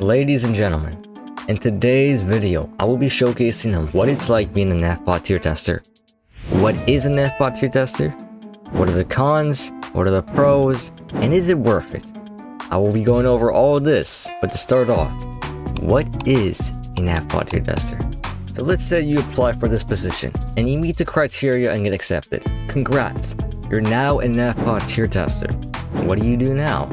Ladies and gentlemen, in today's video, I will be showcasing what it's like being a NethPot Tier Tester. What is a NethPot Tier Tester? What are the cons? What are the pros? And is it worth it? I will be going over all this, but to start off, what is a NethPot Tier Tester? So let's say you apply for this position, and you meet the criteria and get accepted. Congrats! You're now a NethPot Tier Tester. What do you do now?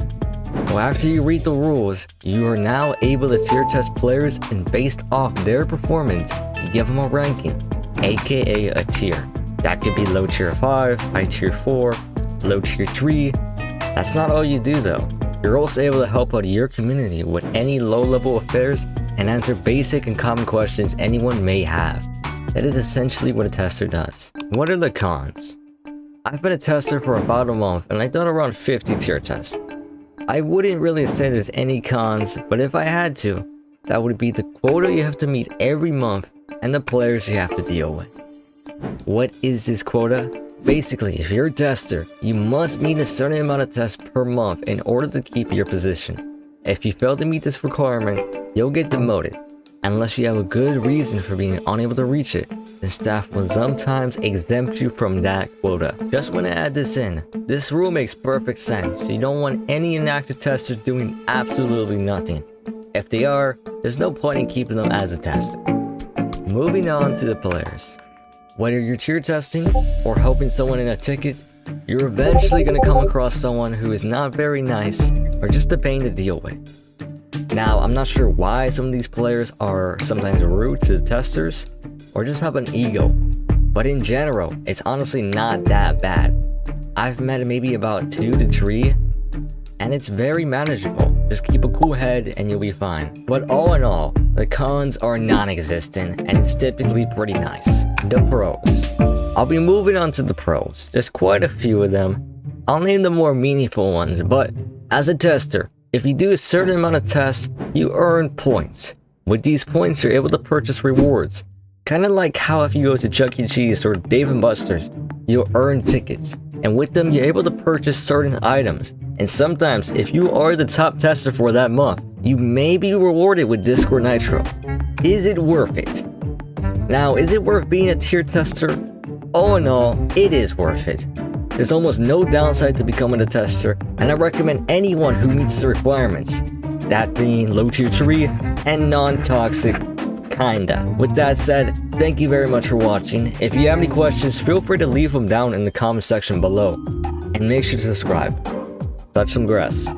Well, after you read the rules, you are now able to tier test players, and based off their performance, you give them a ranking, aka a tier. That could be low tier 5, high tier 4, low tier 3. That's not all you do though. You're also able to help out your community with any low level affairs and answer basic and common questions anyone may have. That is essentially what a tester does. What are the cons? I've been a tester for about a month and I've done around 50 tier tests. I wouldn't really say there's any cons, but if I had to, that would be the quota you have to meet every month and the players you have to deal with. What is this quota? Basically, if you're a tester, you must meet a certain amount of tests per month in order to keep your position. If you fail to meet this requirement, you'll get demoted. Unless you have a good reason for being unable to reach it, the staff will sometimes exempt you from that quota. Just want to add this in. This rule makes perfect sense. You don't want any inactive testers doing absolutely nothing. If they are, there's no point in keeping them as a tester. Moving on to the players. Whether you're tier testing or helping someone in a ticket, you're eventually going to come across someone who is not very nice or just a pain to deal with. Now, I'm not sure why some of these players are sometimes rude to the testers or just have an ego, but in general, it's honestly not that bad. I've met maybe about 2 to 3, and it's very manageable. Just keep a cool head and you'll be fine. But all in all, the cons are non-existent and it's typically pretty nice. The pros. I'll be moving on to the pros. There's quite a few of them. I'll name the more meaningful ones, but as a tester, if you do a certain amount of tests, you earn points. With these points, you're able to purchase rewards. Kinda like how if you go to Chuck E. Cheese or Dave & Buster's, you'll earn tickets. And with them, you're able to purchase certain items. And sometimes, if you are the top tester for that month, you may be rewarded with Discord Nitro. Is it worth it? Now, is it worth being a tier tester? All in all, it is worth it. There's almost no downside to becoming a tester, and I recommend anyone who meets the requirements. That being low tier 3 and non-toxic, kinda. With that said, thank you very much for watching. If you have any questions, feel free to leave them down in the comment section below. And make sure to subscribe. Touch some grass.